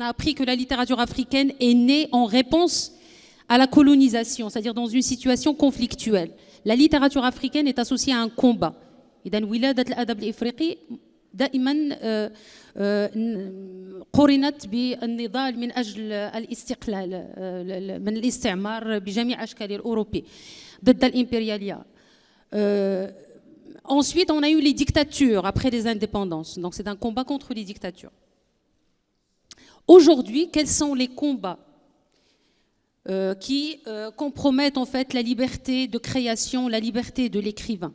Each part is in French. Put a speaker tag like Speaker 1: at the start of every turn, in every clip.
Speaker 1: a appris que la littérature africaine est née en réponse à la colonisation, c'est-à-dire dans une situation conflictuelle. La littérature africaine est associée à un combat. إذن ولادة الأدب الإفريقي دائما قرنت بالنضال من أجل الاستقلال من الاستعمار بجميع أشكاله الأوروبي ضد الإمبريالية. Ensuite, on a eu les dictatures après les indépendances. Donc c'est un combat contre les dictatures. Aujourd'hui, quels sont les combats qui compromettent en fait la liberté de création, la liberté de l'écrivain.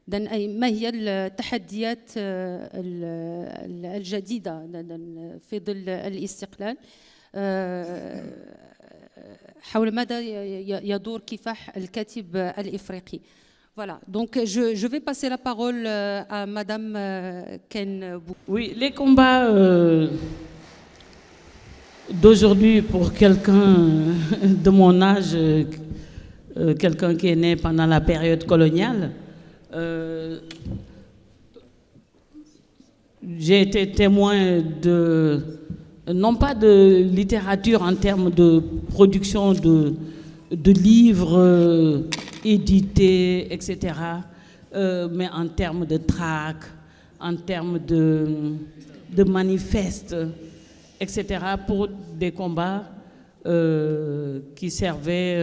Speaker 1: ما هي التحديات الجديدة في ظل الاستقلال حول ماذا يدور كفاح الكاتب الإفريقي. Voilà, donc je vais passer la parole à Madame Ken Bou.
Speaker 2: Oui, les combats d'aujourd'hui pour quelqu'un de mon âge, quelqu'un qui est né pendant la période coloniale, j'ai été témoin non pas de littérature en termes de production de livres édités, etc., mais en termes de tracts, en termes de manifestes, etc., pour des combats qui servaient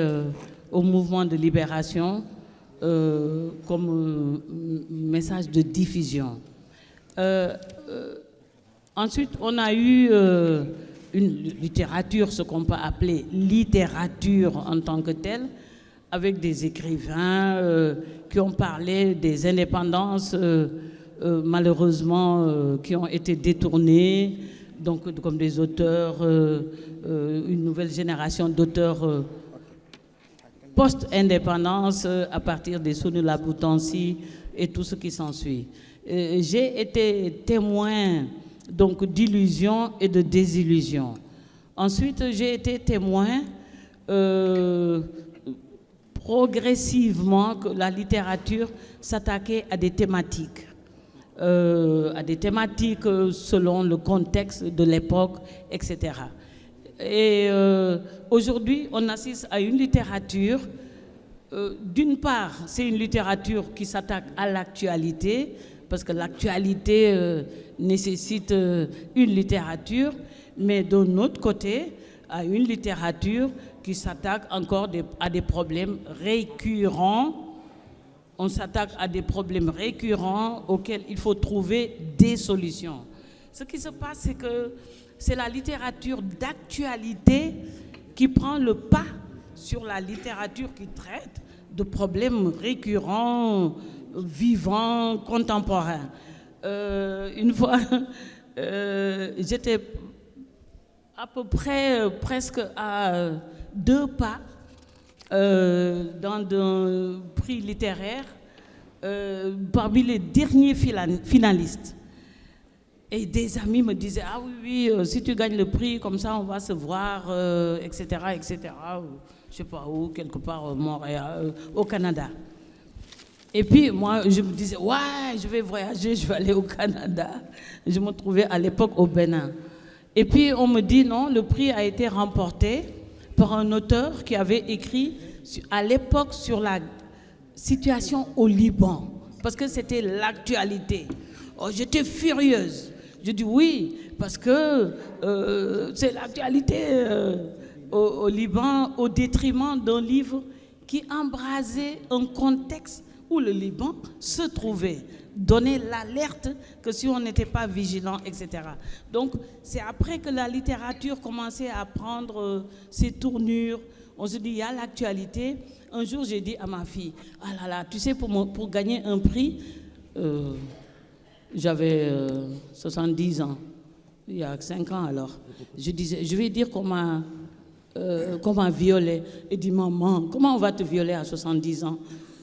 Speaker 2: au mouvement de libération comme message de diffusion. Ensuite, on a eu une littérature, ce qu'on peut appeler littérature en tant que telle, avec des écrivains qui ont parlé des indépendances, malheureusement, qui ont été détournées, donc comme des auteurs, une nouvelle génération d'auteurs post-indépendance à partir des Sounoula Boutansi et tout ce qui s'ensuit. J'ai été témoin donc d'illusions et de désillusions. Ensuite, j'ai été témoin progressivement que la littérature s'attaquait à des thématiques selon le contexte de l'époque, etc. Et aujourd'hui, on assiste à une littérature, d'une part, c'est une littérature qui s'attaque à l'actualité, parce que l'actualité nécessite une littérature, mais d'un autre côté, à une littérature qui s'attaque encore à des problèmes récurrents. On s'attaque à des problèmes récurrents auxquels il faut trouver des solutions. Ce qui se passe, c'est que c'est la littérature d'actualité qui prend le pas sur la littérature qui traite de problèmes récurrents, vivants, contemporains. Une fois, j'étais à peu près presque à 2 pas dans un prix littéraire parmi les derniers finalistes. Et des amis me disaient, ah oui, si tu gagnes le prix, comme ça on va se voir, etc., etc., je sais pas où, quelque part au Montréal, au Canada. Et puis moi, je me disais, ouais, je vais voyager, je vais aller au Canada. Je me trouvais à l'époque au Bénin. Et puis on me dit, non, le prix a été remporté par un auteur qui avait écrit à l'époque sur la situation au Liban, parce que c'était l'actualité. Oh, j'étais furieuse. Je dis oui, parce que c'est l'actualité au Liban, au détriment d'un livre qui embrasait un contexte où le Liban se trouvait, donner l'alerte que si on n'était pas vigilant, etc. Donc, c'est après que la littérature commençait à prendre ses tournures. On se dit, il y a l'actualité. Un jour, j'ai dit à ma fille, ah là là, tu sais, pour gagner un prix, j'avais 70 ans, il y a 5 ans alors. Je disais, je vais dire qu'on m'a violée. Elle dit, maman, comment on va te violer à 70 ans?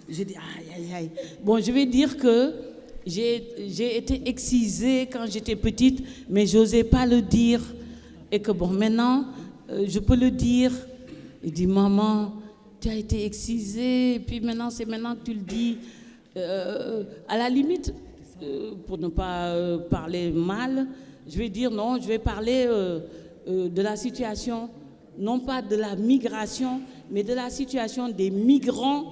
Speaker 2: J'ai dit, aïe, aïe, aïe. Bon, je vais dire que j'ai été excisée quand j'étais petite, mais je n'osais pas le dire. Et que bon, maintenant, je peux le dire. Il dit, maman, tu as été excisée, et puis maintenant, c'est maintenant que tu le dis. À la limite, pour ne pas parler mal, je vais dire non, je vais parler de la situation, non pas de la migration, mais de la situation des migrants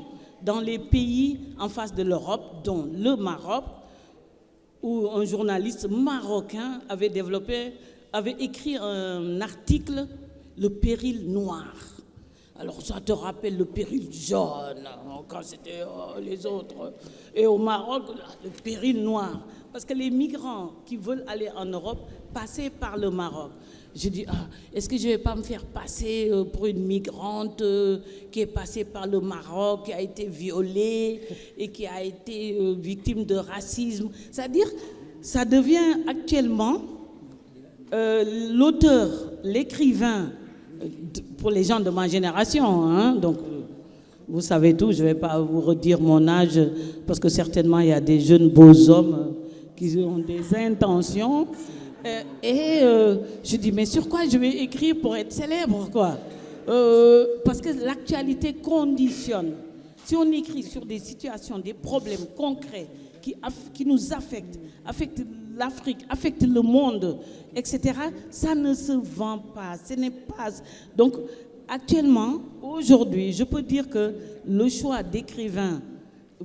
Speaker 2: dans les pays en face de l'Europe, dont le Maroc, où un journaliste marocain avait écrit un article, Le péril noir. Alors ça te rappelle le péril jaune, quand c'était les autres. Et au Maroc, le péril noir. Parce que les migrants qui veulent aller en Europe passaient par le Maroc. Je dis, est-ce que je ne vais pas me faire passer pour une migrante qui est passée par le Maroc, qui a été violée et qui a été victime de racisme. C'est-à-dire, ça devient actuellement l'auteur, l'écrivain, pour les gens de ma génération, hein, donc vous savez tout, je ne vais pas vous redire mon âge, parce que certainement il y a des jeunes beaux hommes qui ont des intentions. Je dis, mais sur quoi je vais écrire pour être célèbre, quoi? Parce que l'actualité conditionne. Si on écrit sur des situations, des problèmes concrets qui nous affectent l'Afrique, affectent le monde, etc., ça ne se vend pas. Ce n'est pas... Donc, actuellement, aujourd'hui, je peux dire que le choix d'écrivains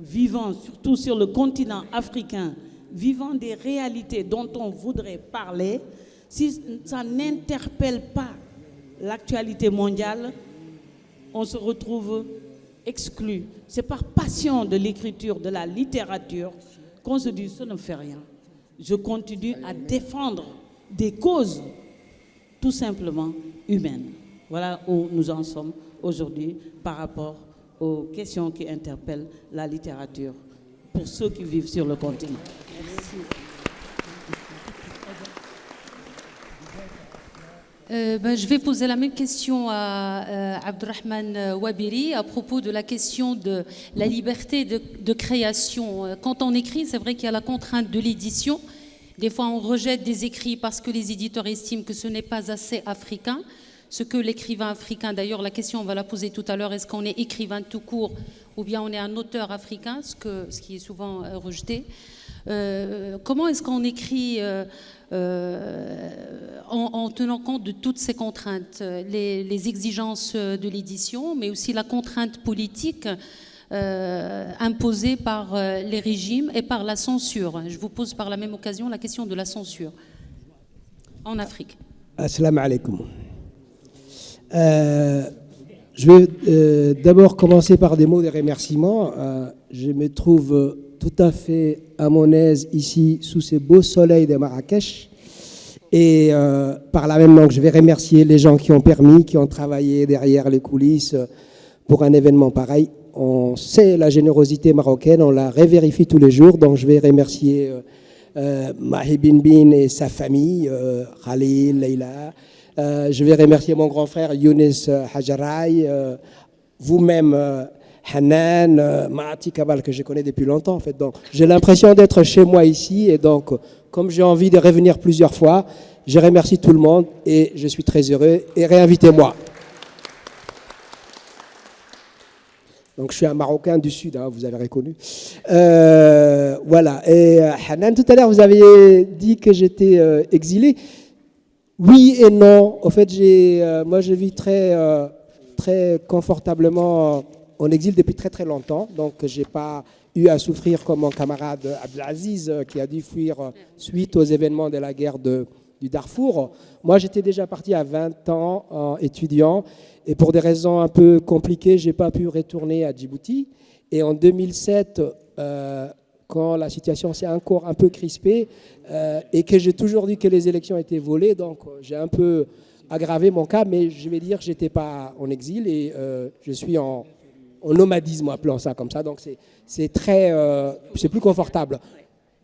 Speaker 2: vivant, surtout sur le continent africain, vivant des réalités dont on voudrait parler, si ça n'interpelle pas l'actualité mondiale, on se retrouve exclu. C'est par passion de l'écriture, de la littérature, qu'on se dit, ça ne fait rien. Je continue à défendre des causes tout simplement humaines. Voilà où nous en sommes aujourd'hui par rapport aux questions qui interpellent la littérature pour ceux qui vivent sur le continent. Merci.
Speaker 1: Je vais poser la même question à Abdelrahman Wabiri à propos de la question de la liberté de création. Quand on écrit, c'est vrai qu'il y a la contrainte de l'édition. Des fois, on rejette des écrits parce que les éditeurs estiment que ce n'est pas assez africain. Ce que l'écrivain africain, d'ailleurs, la question, on va la poser tout à l'heure, est-ce qu'on est écrivain tout court ou bien on est un auteur africain, ce qui est souvent rejeté. Comment est-ce qu'on écrit en tenant compte de toutes ces contraintes, les exigences de l'édition, mais aussi la contrainte politique imposée par les régimes et par la censure. Je vous pose par la même occasion la question de la censure en Afrique.
Speaker 3: Assalamu alaikum. Je vais d'abord commencer par des mots de remerciement. Je me trouve tout à fait à mon aise ici sous ces beaux soleils de Marrakech. Et par la même langue, je vais remercier les gens qui ont permis, qui ont travaillé derrière les coulisses pour un événement pareil. On sait la générosité marocaine, on la revérifie tous les jours. Donc je vais remercier Mahi Bin et sa famille, Khalil, Leila. Je vais remercier mon grand frère Younes Hajaray, vous-même Hanan, Maati Kabal, que je connais depuis longtemps en fait. Donc j'ai l'impression d'être chez moi ici et donc comme j'ai envie de revenir plusieurs fois, je remercie tout le monde et je suis très heureux et réinvitez-moi. Donc je suis un Marocain du Sud, hein, vous avez reconnu. Voilà. Et Hanan, tout à l'heure vous avez dit que j'étais exilé. Oui et non. En fait, moi je vis très confortablement en exil depuis très très longtemps. Donc j'ai pas eu à souffrir comme mon camarade Abdelaziz qui a dû fuir suite aux événements de la guerre du Darfour. Moi j'étais déjà parti à 20 ans étudiant et pour des raisons un peu compliquées, j'ai pas pu retourner à Djibouti. Et en 2007, quand la situation s'est encore un peu crispée et que j'ai toujours dit que les élections étaient volées, donc j'ai un peu aggravé mon cas, mais je vais dire que j'étais pas en exil et je suis en nomadisme, appelons ça comme ça. Donc c'est plus confortable.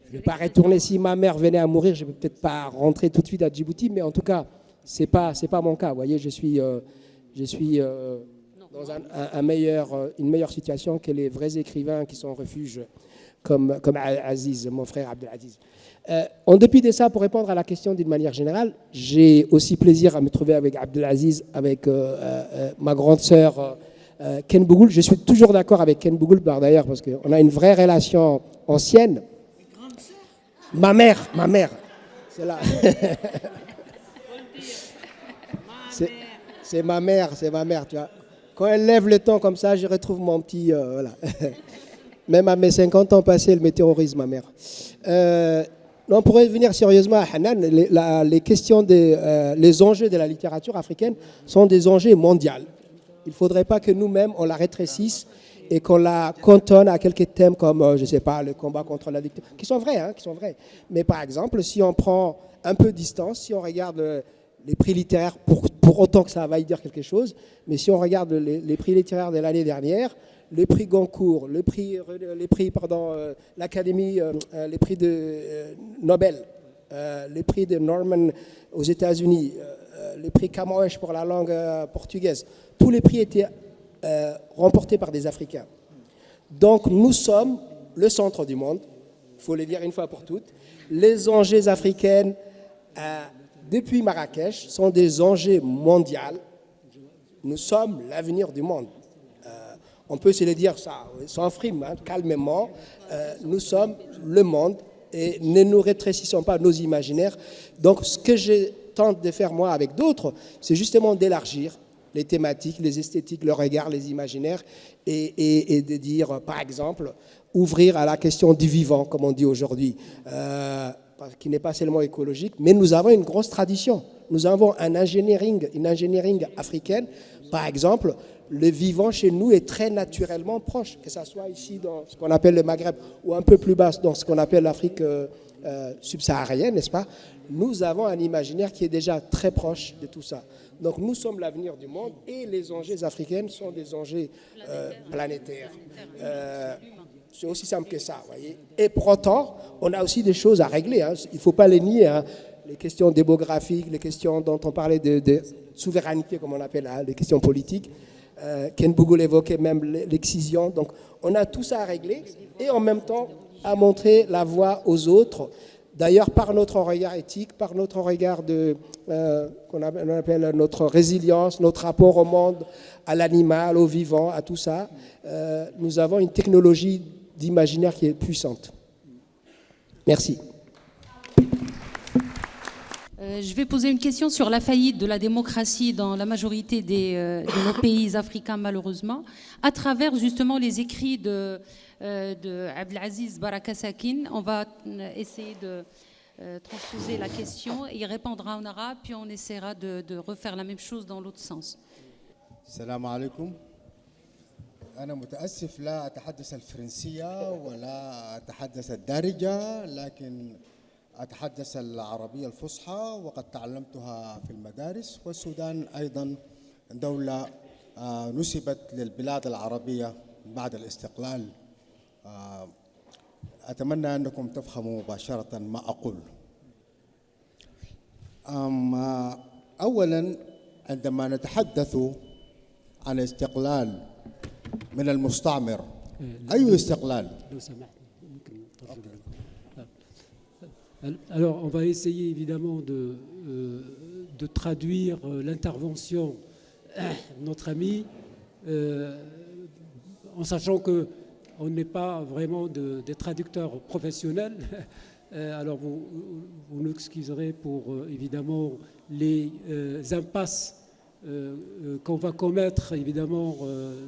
Speaker 3: Je ne vais pas retourner. Si ma mère venait à mourir, je ne vais peut-être pas rentrer tout de suite à Djibouti, mais en tout cas, c'est pas mon cas. Vous voyez, je suis dans une meilleure situation que les vrais écrivains qui sont en refuge, comme Aziz, mon frère Abdelaziz. En dépit de ça, pour répondre à la question d'une manière générale, j'ai aussi plaisir à me trouver avec Abdelaziz, avec ma grande sœur Ken Bougoul. Je suis toujours d'accord avec Ken Bougoul, d'ailleurs, parce qu'on a une vraie relation ancienne. Ma mère, c'est là. C'est ma mère, tu vois. Quand elle lève le temps comme ça, je retrouve mon petit... voilà. Même à mes 50 ans passés, elle me terrorise, ma mère. Non, pour revenir sérieusement à Hanan, les questions les enjeux de la littérature africaine sont des enjeux mondiaux. Il ne faudrait pas que nous-mêmes, on la rétrécisse et qu'on la cantonne à quelques thèmes comme, je ne sais pas, le combat contre la dictature, qui sont vrais, hein, qui sont vrais. Mais par exemple, si on prend un peu de distance, si on regarde les prix littéraires, pour autant que ça va y dire quelque chose, mais si on regarde les prix littéraires de l'année dernière, les prix Goncourt, les prix l'Académie, les prix de Nobel, les prix de Norman aux États-Unis, les prix Camões pour la langue portugaise, tous les prix étaient remportés par des Africains. Donc nous sommes le centre du monde, il faut le dire une fois pour toutes. Les enjeux africains, depuis Marrakech, sont des enjeux mondiaux. Nous sommes l'avenir du monde. On peut se le dire ça, sans frime, hein, calmement. Nous sommes le monde et ne nous rétrécissons pas nos imaginaires. Donc ce que je tente de faire moi avec d'autres, c'est justement d'élargir les thématiques, les esthétiques, le regard, les imaginaires et de dire, par exemple, ouvrir à la question du vivant, comme on dit aujourd'hui, qui n'est pas seulement écologique, mais nous avons une grosse tradition. Nous avons une engineering africaine, par exemple. Le vivant chez nous est très naturellement proche, que ce soit ici dans ce qu'on appelle le Maghreb ou un peu plus bas dans ce qu'on appelle l'Afrique subsaharienne, n'est-ce pas? Nous avons un imaginaire qui est déjà très proche de tout ça. Donc nous sommes l'avenir du monde et les enjeux africains sont des enjeux planétaires. C'est aussi simple que ça, voyez. Et pour autant, on a aussi des choses à régler, hein. Il ne faut pas les nier, hein. Les questions démographiques, les questions dont on parlait de souveraineté, comme on appelle, hein, les questions politiques. Ken Bougoul évoquait même l'excision. Donc, on a tout ça à régler et en même temps à montrer la voie aux autres. D'ailleurs, par notre regard éthique, par notre regard qu'on appelle notre résilience, notre rapport au monde, à l'animal, au vivant, à tout ça, nous avons une technologie d'imaginaire qui est puissante. Merci.
Speaker 1: Je vais poser une question sur la faillite de la démocratie dans la majorité de nos pays africains, malheureusement, à travers justement les écrits de Abdelaziz Baraka Sakin. On va essayer de transposer la question. Il répondra en arabe, puis on essaiera de refaire la même chose dans l'autre sens.
Speaker 4: السلام عليكم. أنا متأسف لا أتحدث الفرنسية ولا أتحدث الدارجة لكن أتحدث العربية الفصحى وقد تعلمتها في المدارس والسودان أيضا دولة نسبت للبلاد العربية بعد الاستقلال. أتمنى أنكم تفهموا مباشرة ما أقول. أولا عندما نتحدث عن استقلال من المستعمر أي استقلال؟
Speaker 5: Alors, on va essayer évidemment de traduire l'intervention de notre ami en sachant qu'on n'est pas vraiment des traducteurs professionnels. Alors, vous nous excuserez pour évidemment les impasses qu'on va commettre évidemment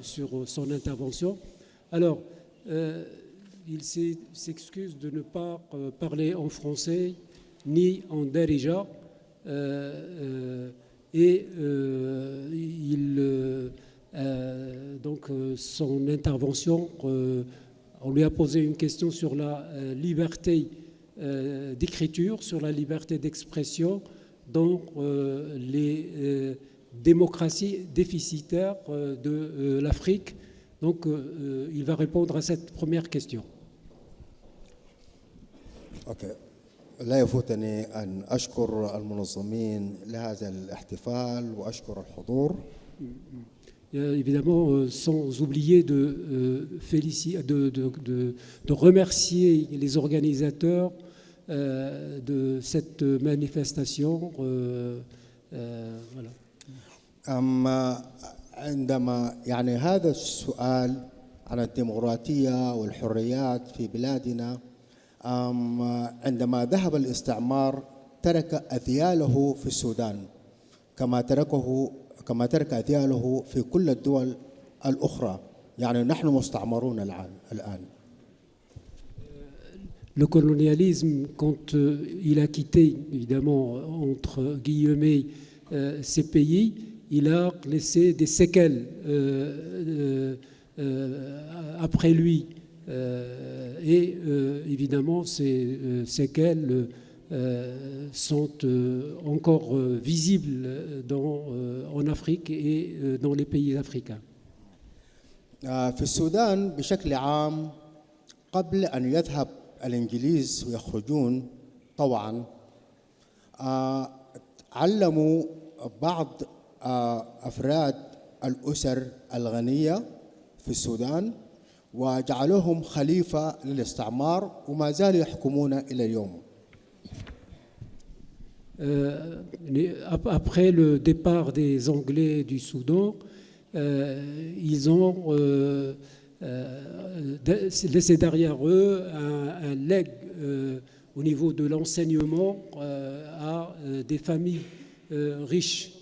Speaker 5: sur son intervention. Alors, il s'excuse de ne pas parler en français ni en darija donc son intervention, on lui a posé une question sur la liberté d'écriture, sur la liberté d'expression dans les démocraties déficitaires de l'Afrique. Donc il va répondre à cette première question.
Speaker 4: أوكي. لا يفوتني أن أشكر المنظمين لهذا الاحتفال وأشكر الحضور.
Speaker 5: Évidemment, sans oublier de remercier les organisateurs de cette manifestation. Voilà.
Speaker 4: عندما يعني هذا السؤال عن الديمقراطية والحريات في بلادنا عندما ذهب الاستعمار ترك أذياله في السودان كما ترك أثياله في كل الدول الأخرى. يعني نحن مستعمرون الآن.
Speaker 5: Le colonialisme, quand il a quitté, évidemment, entre guillemets, ces pays, il a laissé des séquelles après lui. Et évidemment, ces séquelles sont encore visibles en Afrique et dans les pays africains.
Speaker 4: في السودان بشكل عام قبل أن يذهب الإنجليز ويخرجون طوعا علموا بعض أفراد الأسر الغنية في السودان وجعلوهم خليفة للاستعمار وما زالوا يحكمون إلى اليوم.
Speaker 5: Après le départ des Anglais du Soudan, ils ont laissé derrière eux un legs au niveau de l'enseignement à des familles riches,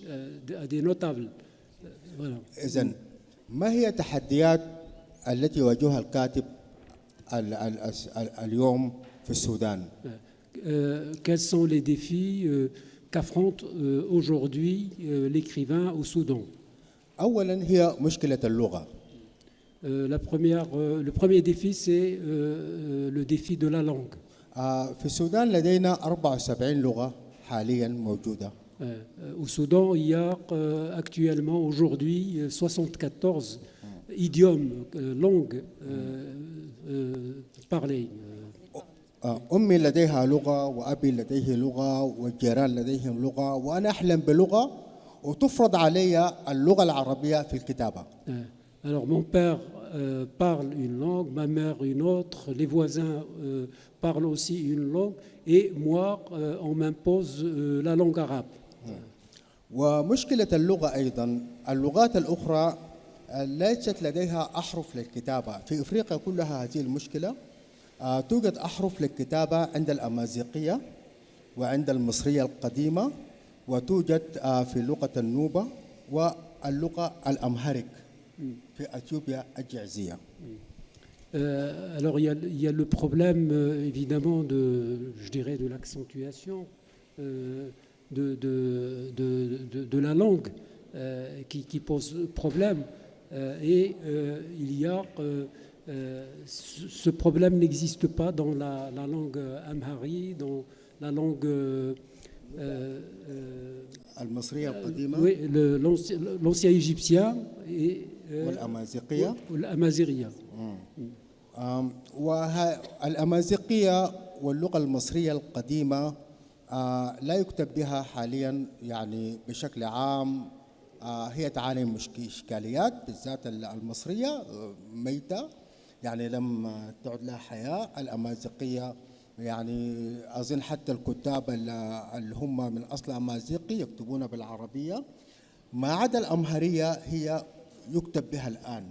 Speaker 5: à des notables. Voilà.
Speaker 4: إذن ما هي تحديات التي يواجهها الكاتب اليوم في السودان؟
Speaker 5: Quels sont les défis qu'affronte aujourd'hui l'écrivain au Soudan?
Speaker 4: أولاً هي مشكلة اللغة.
Speaker 5: Le premier défi, c'est le défi de la langue.
Speaker 4: في السودان لدينا 74 لغة حالياً موجودة.
Speaker 5: Au Soudan, il y a actuellement, aujourd'hui, 74 idiomes, langues parlées.
Speaker 4: أمي لديها لغة وأبي لديه لغة والجيران لديهم لغة وأنا أحلم بلغة وتفرض علي اللغة العربية في الكتابة.
Speaker 5: Alors mon père parle une langue, ma mère une autre, les voisins parlent aussi une langue et moi on m'impose la langue arabe.
Speaker 4: ومشكلة اللغة أيضا اللغات الأخرى ليست لديها أحرف للكتابة. في إفريقيا كلها هذه المشكلة. توجد أحرف للكتابة عند الأمازيغية وعند المصرية القديمة وتوجد في لغة النوبة واللغة الأمهريك في أثيوبيا الجعزية.
Speaker 5: Alors il y a le problème évidemment je dirais de l'accentuation de la langue qui pose problème et il y a ce problème n'existe pas dans la langue amhari, dans la langue oui, l'ancien égyptien et l'amazighiya.
Speaker 4: والأمازيغية واللغة المصرية القديمة لا يكتب بها حاليا يعني بشكل عام. هي تعاني من إشكاليات بالذات المصرية ميتة يعني لم تعد لها حياة. الأمازيغية يعني أظن حتى الكتاب اللي هم من أصل أمازيغي يكتبون بالعربية ما عدا الأمهرية هي يكتب بها الآن.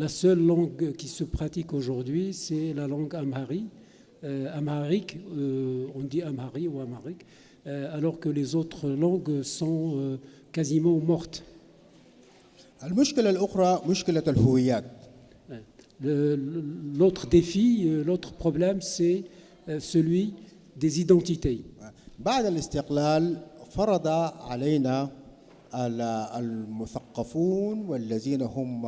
Speaker 5: La seule langue qui se pratique aujourd'hui, c'est la langue amharique, on dit amhari ou amharique, alors que les autres langues sont quasiment mortes.
Speaker 4: المشكلة الأخرى مشكلة الهويات.
Speaker 5: L'autre défi, l'autre problème, c'est celui des identités.
Speaker 4: بعد الاستقلال فرض علينا المثقفون والذين هم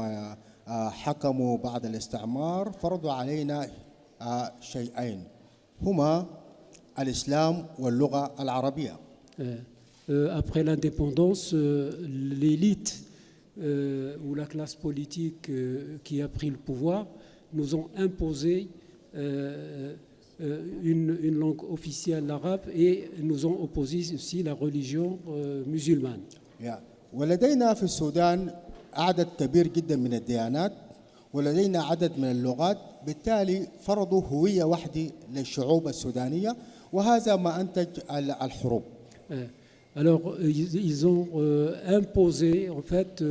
Speaker 4: حكموا بعد الاستعمار فرضوا علينا شيئين هما الإسلام واللغة العربية.
Speaker 5: Après l'indépendance, l'élite ou la classe politique qui a pris le pouvoir nous ont imposé une langue officielle, l'arabe, et nous ont opposé aussi la religion musulmane.
Speaker 4: ولدينا في السودان عدد كبير جدا من الديانات ولدينا عدد من اللغات بالتالي فرضوا هوية واحدة للشعوب السودانية وهذا ما أنتج الحروب.
Speaker 5: Alors ils ont imposé en fait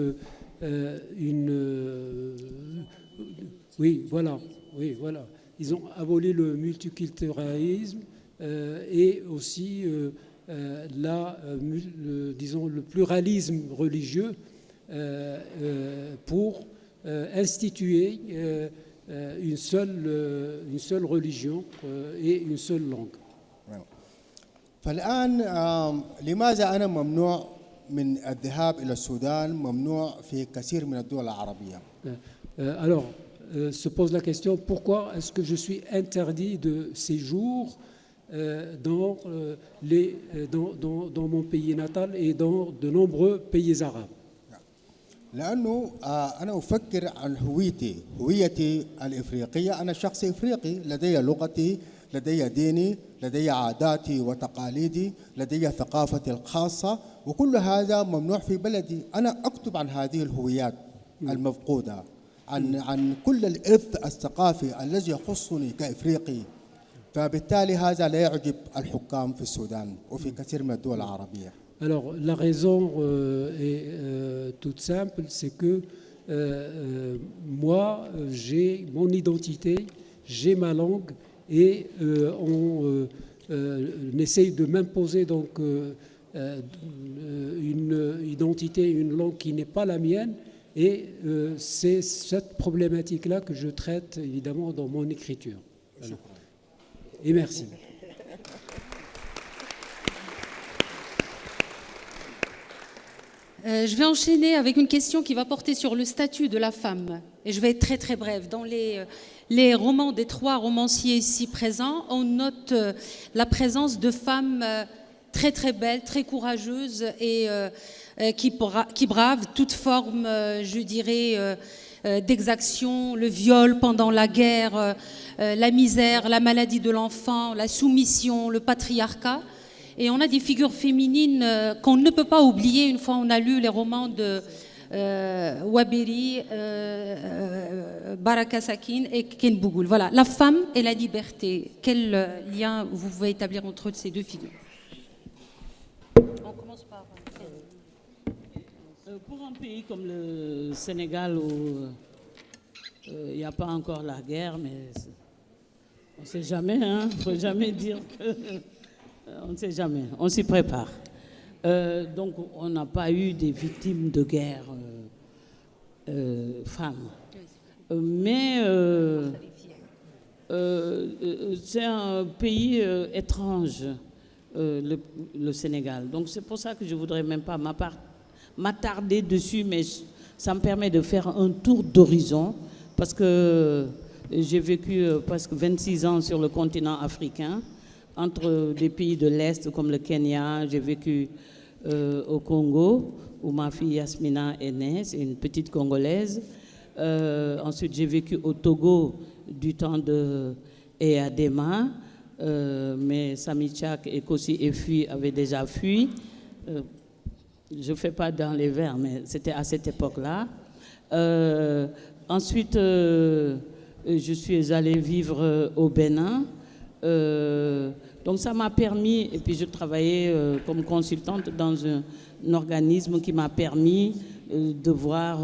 Speaker 5: oui voilà ils ont aboli le multiculturalisme et aussi disons, le pluralisme religieux pour instituer une seule religion et une seule langue.
Speaker 4: فالآن لماذا أنا ممنوع من الذهاب إلى السودان ممنوع في كثير من الدول العربية؟
Speaker 5: Alors, se pose la question, pourquoi est-ce que je suis interdit de séjour dans mon pays natal et dans de nombreux pays arabes?
Speaker 4: لأنه أنا أفكر عن هويتي الإفريقية. أنا شخص إفريقي، لدي لغتي، لدي ديني، لدي عاداتي وتقاليدي، لدي ثقافتي الخاصة، وكل هذا ممنوع في بلدي. أنا أكتب عن هذه الهويات المفقودة، عن كل الإرث الثقافي الذي يخصني كإفريقي. فبالتالي هذا لا يعجب الحكام في السودان وفي كثير من الدول العربية.
Speaker 5: Alors, la raison est toute simple, c'est que moi, j'ai mon identité, j'ai ma langue, et on essaye de m'imposer donc une identité, une langue qui n'est pas la mienne, et c'est cette problématique-là que je traite évidemment dans mon écriture. Voilà. Et merci.
Speaker 1: Je vais enchaîner avec une question qui va porter sur le statut de la femme. Et je vais être très très brève. Dans les romans des trois romanciers ici présents, on note la présence de femmes très très belles, très courageuses et qui bravent toute forme, je dirais, d'exaction, le viol pendant la guerre, la misère, la maladie de l'enfant, la soumission, le patriarcat. Et on a des figures féminines qu'on ne peut pas oublier une fois on a lu les romans de Waberi, Baraka Sakin et Ken Bougoul. Voilà, la femme et la liberté. Quel lien vous pouvez établir entre ces deux figures? On commence par...
Speaker 2: Pour un pays comme le Sénégal où il n'y a pas encore la guerre, mais on ne sait jamais, hein, il ne faut jamais dire que... On ne sait jamais, on s'y prépare. Donc, on n'a pas eu des victimes de guerre femmes. Mais c'est un pays étrange, le Sénégal. Donc, c'est pour ça que je ne voudrais même pas m'attarder dessus, mais ça me permet de faire un tour d'horizon, parce que j'ai vécu presque 26 ans sur le continent africain, entre des pays de l'Est comme le Kenya. J'ai vécu au Congo, où ma fille Yasmina est née, c'est une petite Congolaise. Ensuite, j'ai vécu au Togo du temps de Eyadema, mais Sami Tchak et Kossi Efui avaient déjà fui. Je ne fais pas dans les vers, mais c'était à cette époque-là. Ensuite, je suis allée vivre au Bénin. Donc ça m'a permis, et puis je travaillais comme consultante dans un organisme qui m'a permis de voir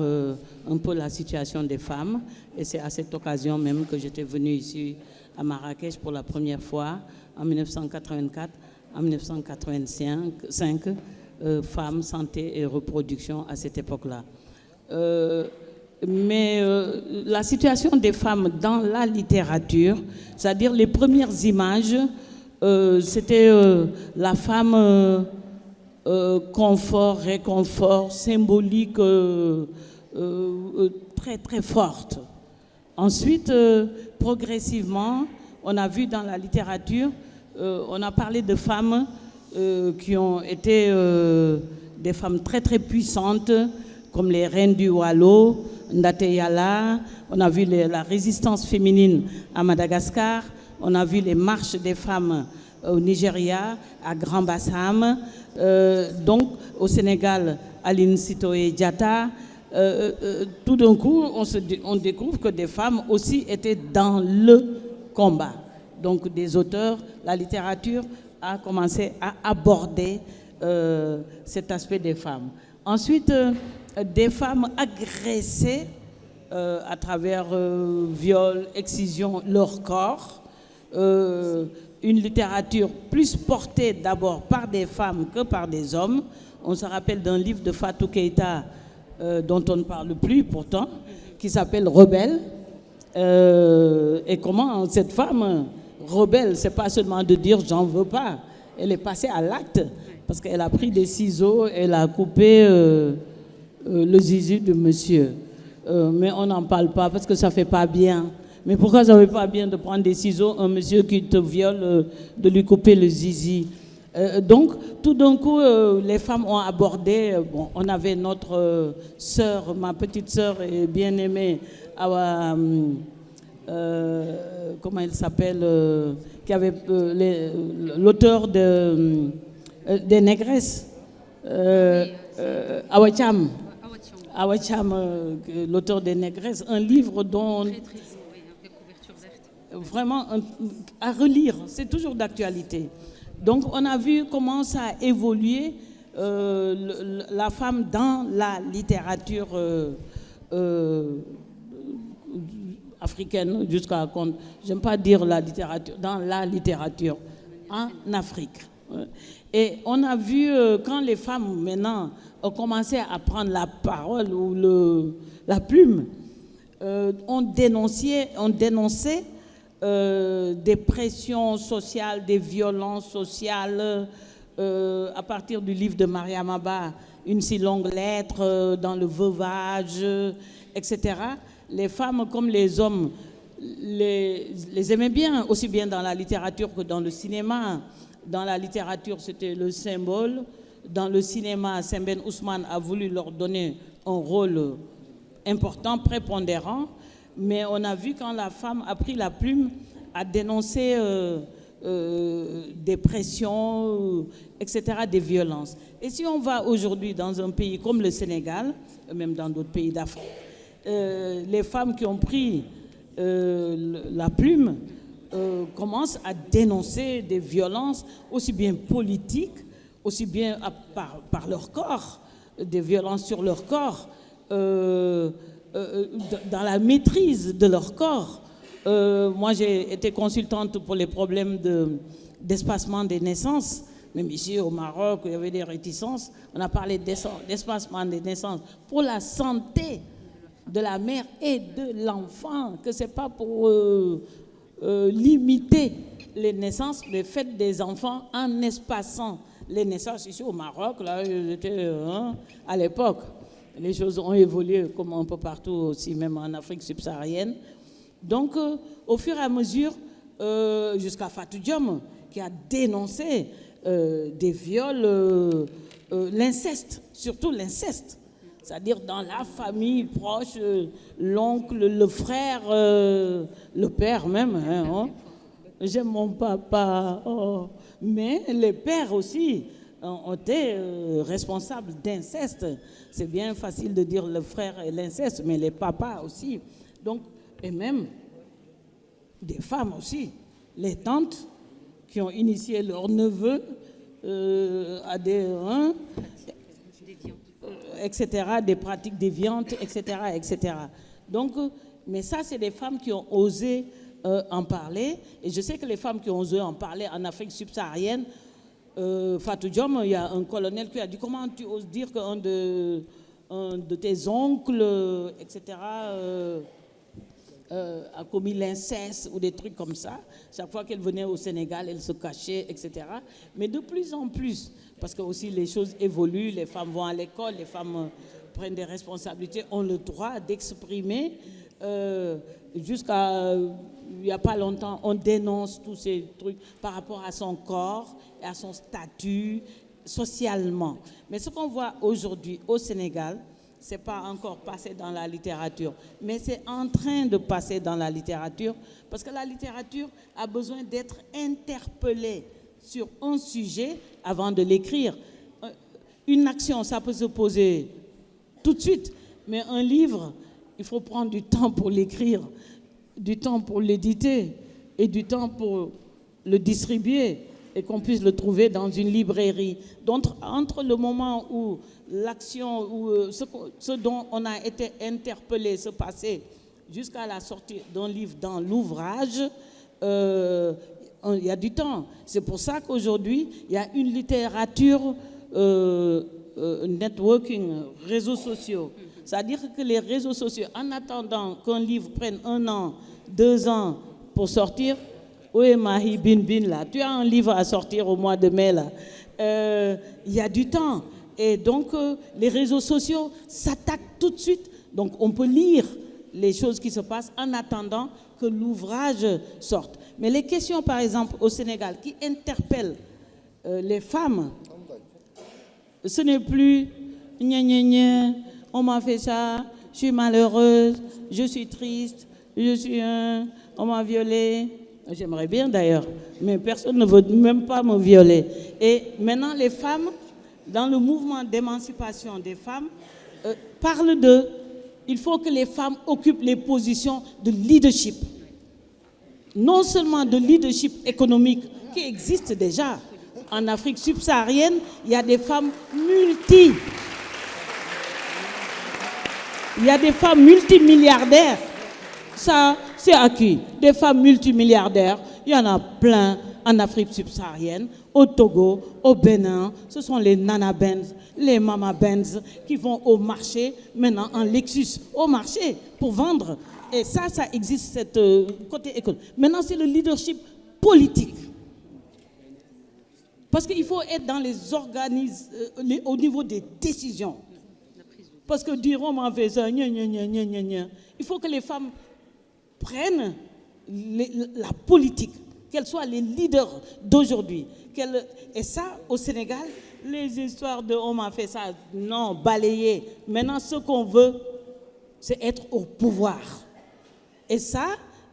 Speaker 2: un peu la situation des femmes. Et c'est à cette occasion même que j'étais venue ici à Marrakech pour la première fois, en 1984, en 1985, femmes, santé et reproduction à cette époque-là. Mais la situation des femmes dans la littérature, c'est-à-dire les premières images, c'était la femme confort, réconfort, symbolique, très très forte. Ensuite, progressivement, on a vu dans la littérature, on a parlé de femmes qui ont été des femmes très très puissantes, comme les reines du Wallo, Ndate Yala. On a vu la résistance féminine à Madagascar. On a vu les marches des femmes au Nigeria, à Grand Bassam. Donc, au Sénégal, Aline Sitoé Diatta. Tout d'un coup, on découvre que des femmes aussi étaient dans le combat. Donc, des auteurs, la littérature a commencé à aborder cet aspect des femmes. Ensuite, des femmes agressées à travers viol, excision, leur corps. une littérature plus portée d'abord par des femmes que par des hommes. On se rappelle d'un livre de Fatou Keïta dont on ne parle plus pourtant, qui s'appelle Rebelle. Et comment cette femme rebelle, c'est pas seulement de dire j'en veux pas, elle est passée à l'acte parce qu'elle a pris des ciseaux, elle a coupé le zizi de monsieur. Mais on n'en parle pas parce que ça fait pas bien. Mais pourquoi ça ne fait pas bien de prendre des ciseaux, un monsieur qui te viole, de lui couper le zizi? Donc, tout d'un coup, les femmes ont abordé, bon, on avait notre sœur, ma petite sœur et bien-aimée, comment elle s'appelle, qui avait l'auteur des Négresses, Awacham. Awacham, l'auteur des Négresses, un livre dont vraiment à relire, c'est toujours d'actualité. Donc on a vu comment ça a évolué la femme dans la littérature africaine, jusqu'à, j'aime pas dire la littérature, dans la littérature en Afrique. Et on a vu quand les femmes maintenant ont commencé à prendre la parole ou la plume, on dénonçait des pressions sociales, des violences sociales, à partir du livre de Mariam Abba, Une si longue lettre, dans le veuvage, etc. Les femmes comme les hommes les aimaient bien, aussi bien dans la littérature que dans le cinéma. Dans la littérature, c'était le symbole. Dans le cinéma, Sembène Ousmane a voulu leur donner un rôle important, prépondérant. Mais on a vu quand la femme a pris la plume, a dénoncé des pressions, etc., des violences. Et si on va aujourd'hui dans un pays comme le Sénégal, même dans d'autres pays d'Afrique, les femmes qui ont pris la plume commencent à dénoncer des violences, aussi bien politiques, aussi bien par leur corps, des violences sur leur corps, dans la maîtrise de leur corps. Moi, j'ai été consultante pour les problèmes d'espacement des naissances. Même ici au Maroc, il y avait des réticences. On a parlé d'espacement des naissances pour la santé de la mère et de l'enfant, que ce n'est pas pour limiter les naissances, mais faites des enfants en espaçant les naissances. Ici au Maroc, là, j'étais à l'époque. Les choses ont évolué comme un peu partout aussi, même en Afrique subsaharienne. Donc, au fur et à mesure, jusqu'à Fatou Diom, qui a dénoncé des viols, l'inceste, surtout l'inceste. C'est-à-dire dans la famille proche, l'oncle, le frère, le père même. Hein. J'aime mon papa. Oh. Mais les pères aussi ont été responsables d'inceste. C'est bien facile de dire le frère et l'inceste, mais les papas aussi. Donc, et même des femmes aussi, les tantes qui ont initié leurs neveux à des etc., des pratiques déviantes, etc., etc. Donc, mais ça, c'est des femmes qui ont osé en parler. Et je sais que les femmes qui ont osé en parler en Afrique subsaharienne, Fatou Diom, il y a un colonel qui a dit « Comment tu oses dire qu'un de tes oncles, etc., a commis l'inceste ou des trucs comme ça. Chaque fois qu'elle venait au Sénégal, elle se cachait, etc. Mais de plus en plus, parce que aussi les choses évoluent, les femmes vont à l'école, les femmes prennent des responsabilités, ont le droit d'exprimer. Jusqu'à il n'y a pas longtemps, on dénonce tous ces trucs par rapport à son corps et à son statut socialement. Mais ce qu'on voit aujourd'hui au Sénégal, ce n'est pas encore passé dans la littérature, mais c'est en train de passer dans la littérature, parce que la littérature a besoin d'être interpellée sur un sujet avant de l'écrire. Une action, ça peut se poser tout de suite, mais un livre, il faut prendre du temps pour l'écrire, du temps pour l'éditer et du temps pour le distribuer et qu'on puisse le trouver dans une librairie. Donc, entre le moment où l'action, où ce dont on a été interpellé se passait jusqu'à la sortie d'un livre dans l'ouvrage, il y a du temps. C'est pour ça qu'aujourd'hui, il y a une littérature networking, réseaux sociaux. C'est-à-dire que les réseaux sociaux, en attendant qu'un livre prenne 1 an, 2 ans pour sortir, oui, Mahi Bin Bin, là, tu as un livre à sortir au mois de mai, là. Il y a du temps. Et donc, les réseaux sociaux s'attaquent tout de suite. Donc, on peut lire les choses qui se passent en attendant que l'ouvrage sorte. Mais les questions, par exemple, au Sénégal, qui interpellent les femmes, ce n'est plus « gna gna gna, on m'a fait ça, je suis malheureuse, je suis triste, on m'a violée ». J'aimerais bien d'ailleurs, mais personne ne veut même pas me violer. Et maintenant, les femmes, dans le mouvement d'émancipation des femmes, parlent de... Il faut que les femmes occupent les positions de leadership. Non seulement de leadership économique qui existe déjà. En Afrique subsaharienne, il y a des femmes il y a des femmes multimilliardaires. Ça, c'est acquis. Des femmes multimilliardaires, il y en a plein en Afrique subsaharienne, au Togo, au Bénin. Ce sont les Nana Benz, les Mama Benz qui vont au marché, maintenant en Lexus, au marché pour vendre. Et ça existe, cette côté économique. Maintenant, c'est le leadership politique. Parce qu'il faut être dans les organismes, au niveau des décisions. Parce que dire on m'a fait ça, gna, gna, gna, gna, gna, gna. Il faut que les femmes prennent la politique, qu'elles soient les leaders d'aujourd'hui. Et ça, au Sénégal, les histoires de on m'a fait ça, non, balayé. Maintenant, ce qu'on veut, c'est être au pouvoir. Et ça,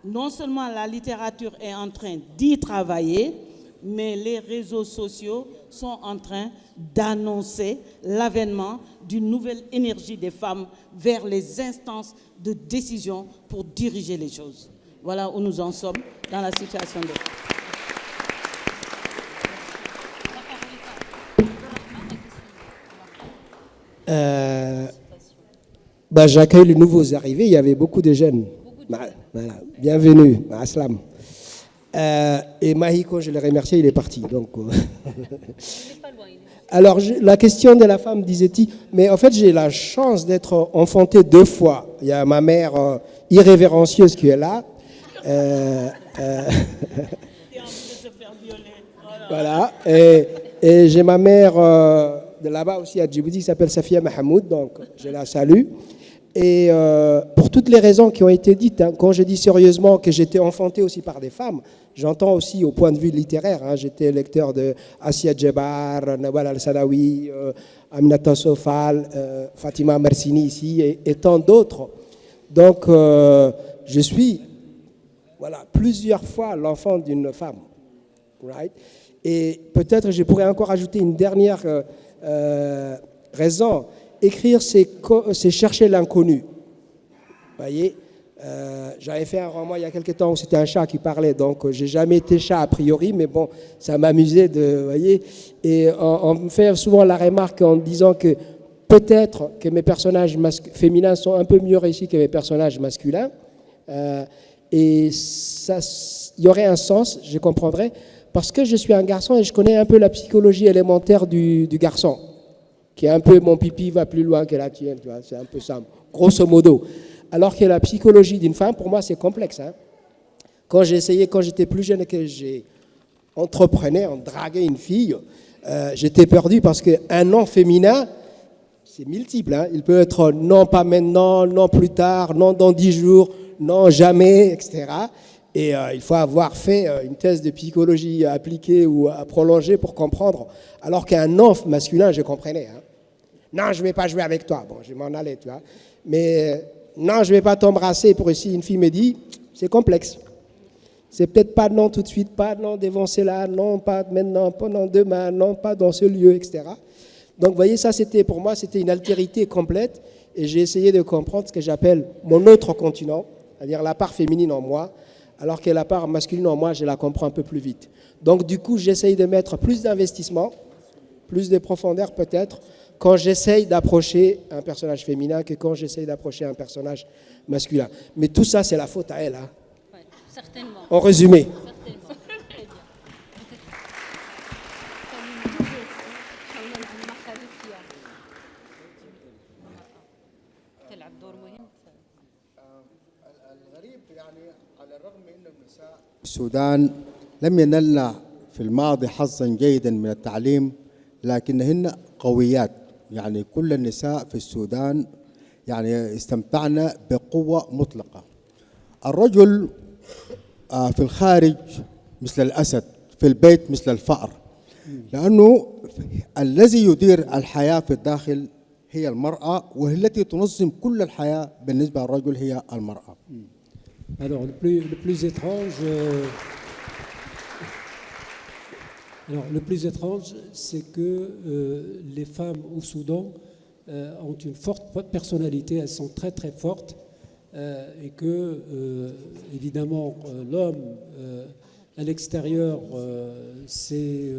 Speaker 2: non seulement la littérature est en train d'y travailler, mais les réseaux sociaux sont en train d'annoncer l'avènement d'une nouvelle énergie des femmes vers les instances de décision pour diriger les choses. Voilà où nous en sommes dans la situation de...
Speaker 3: J'accueille les nouveaux arrivés. Il y avait beaucoup de jeunes. Voilà. Bienvenue. Aslam. Et Mahi, quand je l'ai remercié, il est parti. Donc, alors, la question de la femme, disait-il, mais en fait, j'ai la chance d'être enfanté 2 fois. Il y a ma mère irrévérencieuse qui est là. Voilà. Et j'ai ma mère de là-bas aussi à Djibouti qui s'appelle Safia Mahamoud, donc je la salue. Et pour toutes les raisons qui ont été dites, hein, quand je dis sérieusement que j'étais enfanté aussi par des femmes, j'entends aussi au point de vue littéraire. Hein, j'étais lecteur de Assia Djebar, Nawal Al-Sadawi, Aminata Sofal, Fatima Mersini ici et tant d'autres. Donc je suis plusieurs fois l'enfant d'une femme. Right? Et peut-être je pourrais encore ajouter une dernière raison. Écrire, c'est chercher l'inconnu. Vous voyez, j'avais fait un roman il y a quelques temps où c'était un chat qui parlait, donc j'ai jamais été chat a priori, mais bon, ça m'amusait de, vous voyez. Et on me fait souvent la remarque en disant que peut-être que mes personnages féminins sont un peu mieux réussis que mes personnages masculins. Et ça, il y aurait un sens, je comprendrais, parce que je suis un garçon et je connais un peu la psychologie élémentaire du garçon. Qui est un peu mon pipi va plus loin que la tienne, tu vois, c'est un peu ça, grosso modo. Alors que la psychologie d'une femme, pour moi, c'est complexe. Hein. Quand j'étais plus jeune et que j'ai entreprenais, on draguait une fille, j'étais perdu parce qu'un non féminin, c'est multiple. Hein. Il peut être non pas maintenant, non plus tard, non dans 10 jours, non jamais, etc. Et il faut avoir fait une thèse de psychologie appliquée ou à prolonger pour comprendre. Alors qu'un non masculin, je comprenais. Hein. Non, je ne vais pas jouer avec toi. Bon, je m'en allais, tu vois. Mais non, je ne vais pas t'embrasser pour si une fille me dit, c'est complexe. C'est peut-être pas non tout de suite, pas non devant cela, non pas maintenant, pas non demain, non pas dans ce lieu, etc. Donc, vous voyez, ça, pour moi, c'était une altérité complète. Et j'ai essayé de comprendre ce que j'appelle mon autre continent, c'est-à-dire la part féminine en moi, alors que la part masculine en moi, je la comprends un peu plus vite. Donc, du coup, j'essaye de mettre plus d'investissement, plus de profondeur peut-être, quand j'essaye d'approcher un personnage féminin que quand j'essaye d'approcher un personnage masculin. Mais tout ça, c'est la faute à elle. Hein.
Speaker 1: Ouais, certainement.
Speaker 3: En résumé.
Speaker 4: السودان لم ينلن في الماضي حظا جيدا من التعليم، لكنهن قويات. يعني كل النساء في السودان يعني استمتعنا بقوة مطلقة. الرجل في الخارج مثل الأسد، في البيت مثل الفأر، لأنه الذي يدير الحياة في الداخل هي المرأة، وهي التي تنظم كل الحياة بالنسبة للرجل هي المرأة.
Speaker 5: Alors, le plus étrange, c'est que les femmes au Soudan ont une forte personnalité, elles sont très très fortes, et que, évidemment, l'homme à l'extérieur, c'est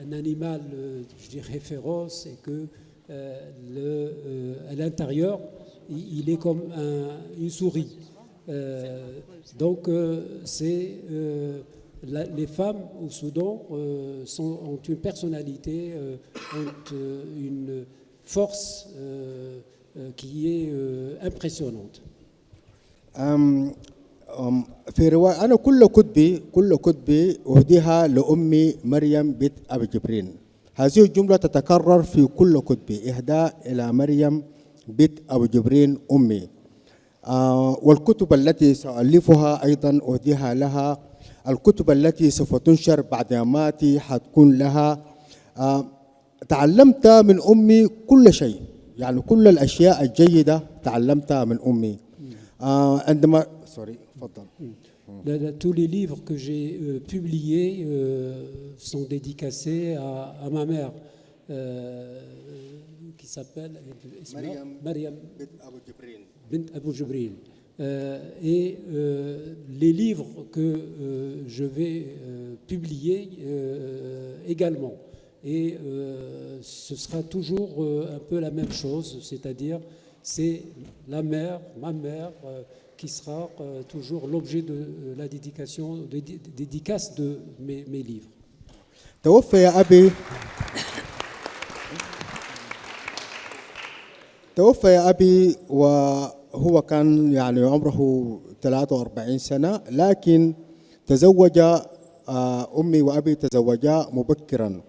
Speaker 5: un animal, je dirais, féroce, et que à l'intérieur, il est comme une souris. Donc, les femmes au Soudan ont une personnalité, ont une force qui est impressionnante.
Speaker 4: في رواية أنا كل كتبي أهديها لأمي مريم بنت أبي جبرين. هذه الجملة تتكرر في كل كتبي، إهداء إلى مريم بنت أبي جبرين أمي. والكتب التي سأؤلفها أيضا أهديها لها. الكتب التي سوف تنشر بعد مماتي حتكون لها. تعلمت من أمي كل شيء، يعني كل الأشياء الجيدة تعلمتها من أمي. عندما
Speaker 5: Tous les livres que j'ai publiés sont dédicacés à ma mère, qui s'appelle Mariam bint Abu Jibril. Et les livres que je vais publier également. Et ce sera toujours un peu la même chose, c'est-à-dire c'est ma mère, qui sera toujours l'objet de la dédicace de mes livres.
Speaker 4: توفي أبي وهو كان يعني عمره 43 سنة، لكن تزوج أمي وأبي تزوجا مبكرا،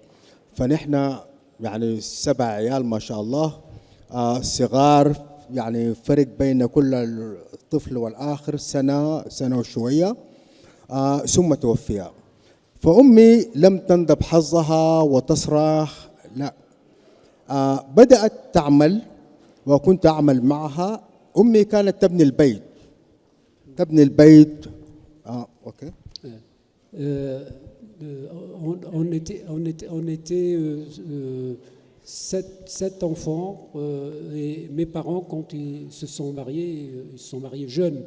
Speaker 4: فنحن يعني 7 عيال ما شاء الله صغار، يعني فرق بين كل طفل والآخر سنة وشوية، ثم توفيا. فأمي لم تندب حظها وتصرخ، لا، بدأت تعمل وكنت أعمل معها. أمي كانت تبني البيت. أوكي.
Speaker 5: On était 7 enfants, et mes parents, quand ils se sont mariés jeunes,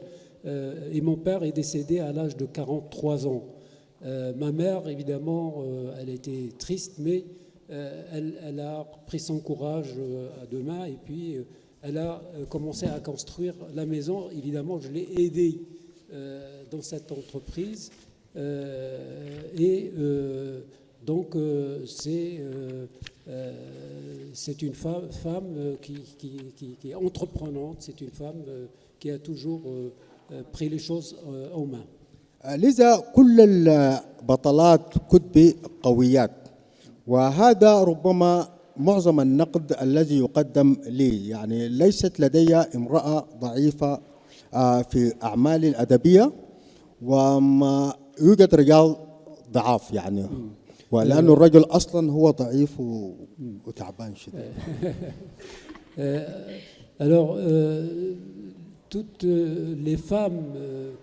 Speaker 5: et mon père est décédé à l'âge de 43 ans. Ma mère, évidemment, elle était triste, mais elle a pris son courage à deux mains, et puis elle a commencé à construire la maison. Évidemment, je l'ai aidée dans cette entreprise, et donc c'est une femme qui est entreprenante, c'est une femme qui a toujours pris les choses en main.
Speaker 4: لذا كل البطلات كتبي قويات، وهذا ربما معظم النقد الذي يقدم لي. يعني ليست لدي امرأة ضعيفة في أعمالي الأدبية، وما يوجد رجال ضعاف يعني، ولأن الرجل أصلا هو ضعيف وتعبان شديد.
Speaker 5: Alors, toutes les femmes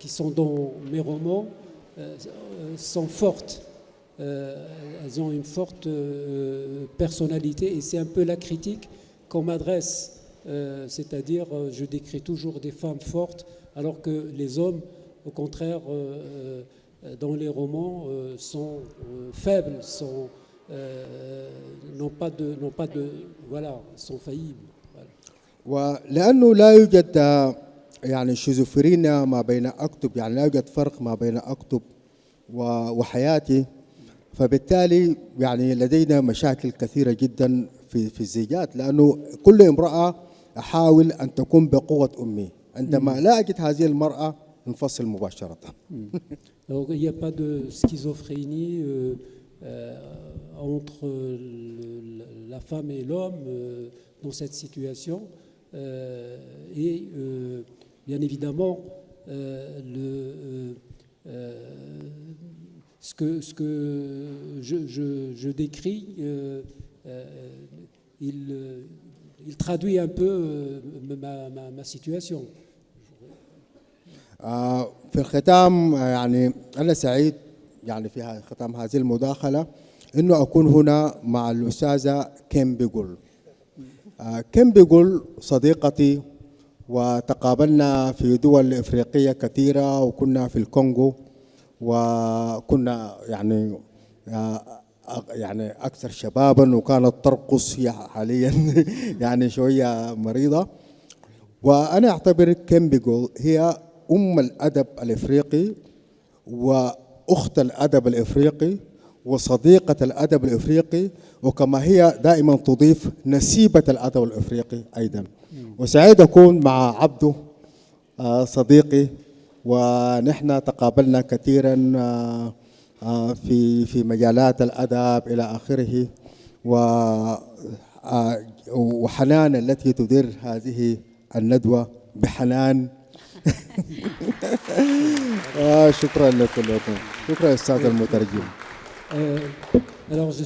Speaker 5: qui sont dans mes romans sont fortes. Elles ont une forte personnalité, et c'est un peu la critique qu'on m'adresse. C'est-à-dire, je décris toujours des femmes fortes, alors que les hommes, au contraire, dans les romans, sont faibles, n'ont pas de voilà, sont faillibles.
Speaker 4: ولأنه لا يوجد يعني شيزوفرينيا ما بين أكتب، يعني لا يوجد فرق ما بين أكتب وحياتي، فبالتالي يعني لدينا مشاكل كثيرة جدا في الزيجات، لأنه كل امرأة أحاول أن تكون بقوة أمي، عندما لا أجد هذه المرأة نفصل مباشرة.
Speaker 5: Donc il n'y a pas de schizophrénie entre la femme et l'homme dans cette situation. Et bien évidemment, ce que je décris, il traduit un peu ma situation.
Speaker 4: في الختام يعني أنا سعيد يعني في ختام هذه المداخلة إنه أكون هنا مع الأستاذة كيم بيقول. كيم بيقول صديقتي وتقابلنا في دول إفريقية كثيرة وكنا في الكونغو وكنا يعني أكثر شبابا وكانت ترقص هي حاليا يعني شوية مريضة. وأنا أعتبر كيم بيقول هي أم الأدب الإفريقي وأخت الأدب الإفريقي وصديقة الأدب الإفريقي وكما هي دائما تضيف نسيبة الأدب الإفريقي أيضا. وسعيد أكون مع عبده صديقي ونحن تقابلنا كثيرا في مجالات الأدب إلى آخره. وحنان التي تدير هذه الندوة بحنان. شكرا لكم. شكرا أستاذ المترجم.
Speaker 5: Alors je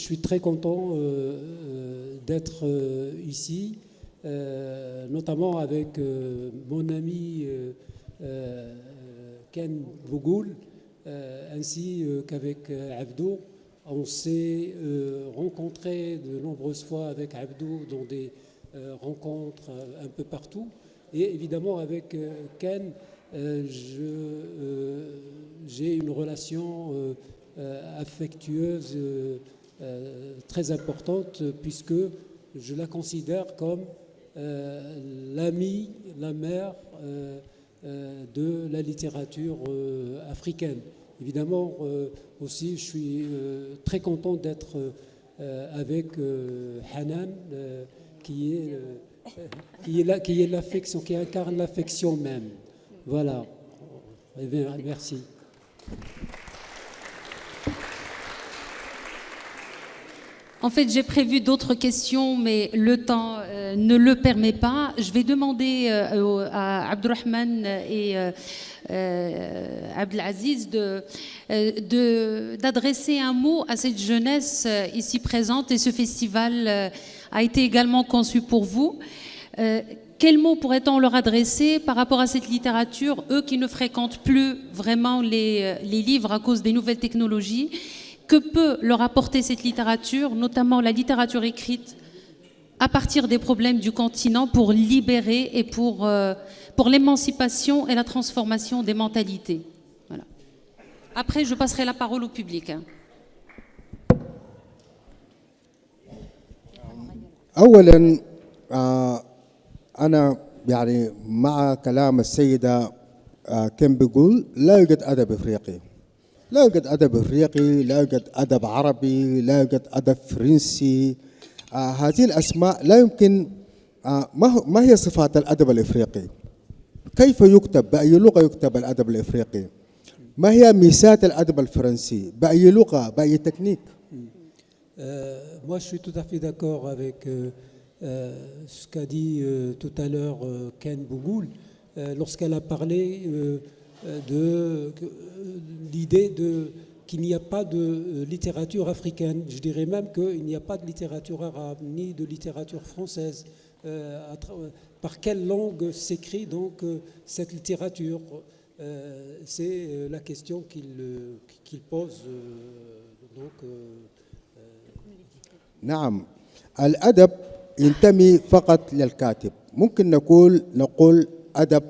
Speaker 5: suis très content d'être ici, notamment avec mon ami Ken Bougoul, ainsi qu'avec Abdou. On s'est rencontrés de nombreuses fois avec Abdou dans des rencontres un peu partout. Et évidemment avec Ken, j'ai une relation affectueuse très importante puisque je la considère comme l'amie, la mère de la littérature africaine. Évidemment aussi je suis très content d'être avec Hanan qui est l'affection, qui incarne l'affection même. Voilà. Eh bien, merci.
Speaker 1: En fait, j'ai prévu d'autres questions, mais le temps ne le permet pas. Je vais demander à Abdurrahman et Abdelaziz d'adresser un mot à cette jeunesse ici présente. Et ce festival a été également conçu pour vous. Quel mot pourrait-on leur adresser par rapport à cette littérature, eux qui ne fréquentent plus vraiment les livres à cause des nouvelles technologies? Que peut leur apporter cette littérature, notamment la littérature écrite, à partir des problèmes du continent pour libérer et pour l'émancipation et la transformation des mentalités? Voilà. Après, je passerai la parole au public.
Speaker 4: أولا أنا يعني مع كلام السيدة كيم بيقول لا يوجد أدب إفريقي. لا يوجد أدب إفريقي، لا يوجد أدب عربي، لا يوجد أدب فرنسي. هذه الأسماء لا يمكن. ما هي صفات الأدب الإفريقي؟ كيف يكتب؟ بأي لغة يكتب الأدب الإفريقي؟ ما هي ميزات الأدب الفرنسي؟ بأي لغة؟ بأي تكنيك؟
Speaker 5: Moi, je suis tout à fait d'accord avec ce qu'a dit tout à l'heure Ken Bougoul lorsqu'elle a parlé de l'idée qu'il n'y a pas de littérature africaine. Je dirais même qu'il n'y a pas de littérature arabe ni de littérature française. Par quelle langue s'écrit donc cette littérature? C'est la question qu'il pose.
Speaker 4: نعم، الأدب ينتمي فقط للكاتب. ممكن نقول أدب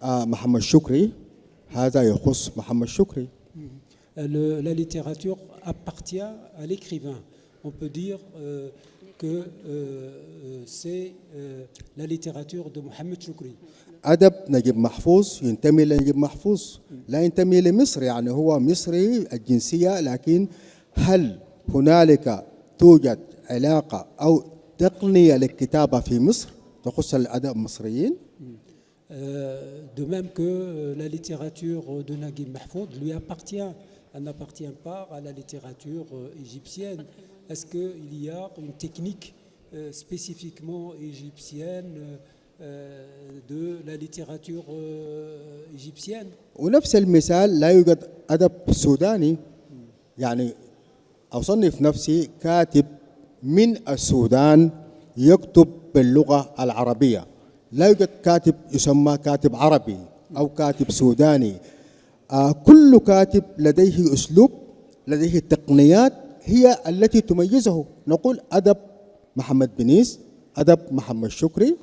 Speaker 4: محمد شكري، هذا يخص محمد شكري.
Speaker 5: La littérature appartient à l'écrivain. On peut dire que c'est la littérature de Mohamed Choukri.
Speaker 4: أدب نجيب محفوظ ينتمي لنجيب محفوظ، لا ينتمي لمصر، يعني هو مصري الجنسية، لكن هل هنالك توجد علاقة أو تقنية للكتابة في مصر؟ تخص الأدب المصريين.
Speaker 5: De même que la littérature de Naguib Mahfoud lui appartient, elle n'appartient pas à la littérature égyptienne. Est-ce qu'il y a une technique spécifiquement égyptienne de la littérature égyptienne?
Speaker 4: ونفس المثال لا يوجد أدب سوداني، يعني أصنف نفسي كاتب من السودان يكتب باللغة العربية. لا يوجد كاتب يسمى كاتب عربي أو كاتب سوداني. كل كاتب لديه أسلوب، لديه تقنيات هي التي تميزه. نقول أدب محمد بنيس، أدب محمد شكري،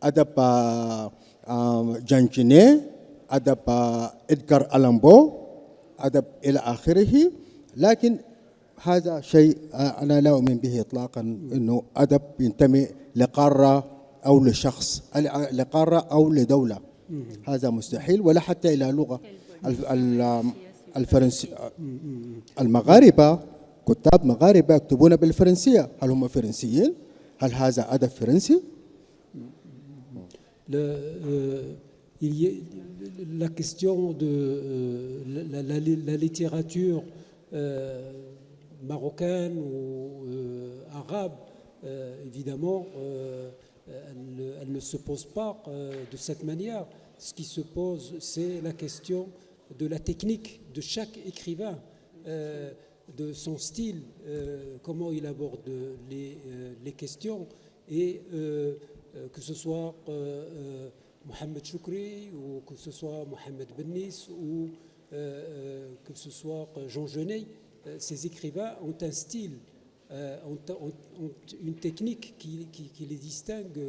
Speaker 4: أدب جانجيني، أدب إدغار ألان بو، أدب إلى آخره. لكن هذا شيء أنا لا أؤمن به إطلاقا، أنه أدب ينتمي لقارة أو لشخص، لقارة أو لدولة. هذا مستحيل، ولا حتى إلى لغة. الفرنسي، المغاربة كتاب مغاربة يكتبون بالفرنسية، هل هم فرنسيين؟ هل هذا أدب فرنسي؟
Speaker 5: La question de la littérature marocaine ou arabe, évidemment, elle ne se pose pas de cette manière. Ce qui se pose, c'est la question de la technique de chaque écrivain, de son style, comment il aborde les questions, et que ce soit Mohamed Choukri ou que ce soit Mohamed Bennis ou que ce soit Jean Genet, ces écrivains ont un style, ont une technique qui les distingue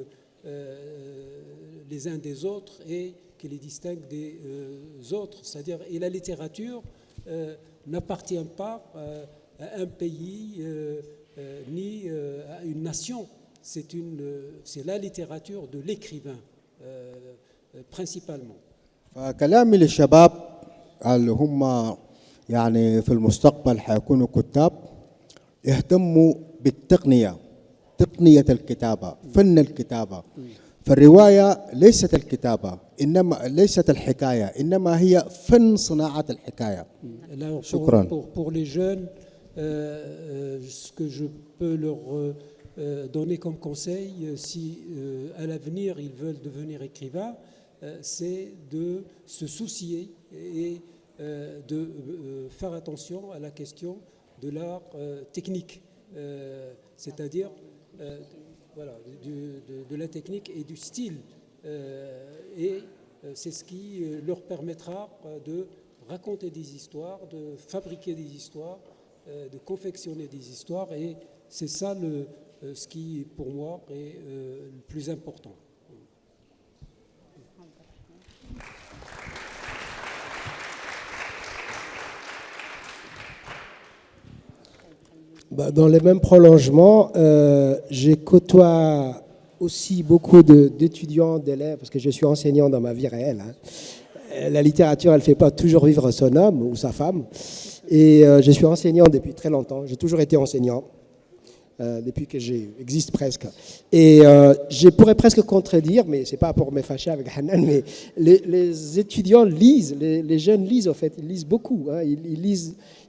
Speaker 5: les uns des autres et qui les distingue des autres. C'est-à-dire, et la littérature n'appartient pas à un pays ni à une nation. C'est la littérature de l'écrivain principalement.
Speaker 4: فكلامي للشباب اللي هم يعني في المستقبل حيكونوا كتاب، يهتموا بالتقنية، تقنية الكتابة، فن الكتابة. فالرواية ليست الكتابة، إنما ليست الحكاية، إنما هي فن صناعة الحكاية. شكرا.
Speaker 5: Pour les jeunes, ce que je peux leur donner comme conseil, si à l'avenir ils veulent devenir écrivains, c'est de se soucier et de faire attention à la question de l'art technique, c'est-à-dire voilà, de la technique et du style. Et c'est ce qui leur permettra de raconter des histoires, de fabriquer des histoires, de confectionner des histoires. Et c'est ça ce qui, pour moi, est le plus important.
Speaker 3: Dans les mêmes prolongements, j'ai côtoie aussi beaucoup d'étudiants, d'élèves, parce que je suis enseignant dans ma vie réelle. La littérature, elle ne fait pas toujours vivre son homme ou sa femme. Et je suis enseignant depuis très longtemps. J'ai toujours été enseignant, depuis que j'existe presque. Et je pourrais presque contredire, mais ce n'est pas pour me fâcher avec Hanan, mais les étudiants lisent, les jeunes lisent en fait, ils lisent beaucoup.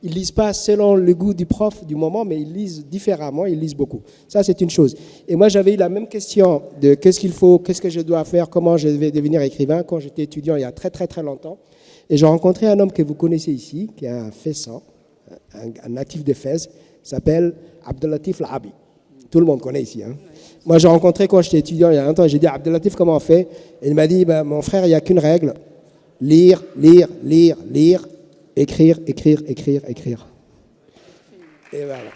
Speaker 3: Ils lisent pas selon le goût du prof du moment, mais ils lisent différemment, ils lisent beaucoup. Ça, c'est une chose. Et moi, j'avais eu la même question de qu'est-ce qu'il faut, qu'est-ce que je dois faire, comment je vais devenir écrivain quand j'étais étudiant il y a très très très longtemps. Et j'ai rencontré un homme que vous connaissez ici, qui est un Fessan, un natif de Fès, qui s'appelle Abdelatif Lahabi. Tout le monde connaît ici. Moi, j'ai rencontré quand j'étais étudiant il y a longtemps, j'ai dit Abdelatif, comment on fait? Et il m'a dit, mon frère, il n'y a qu'une règle, lire, lire, lire, lire, écrire, écrire, écrire, écrire. Et voilà.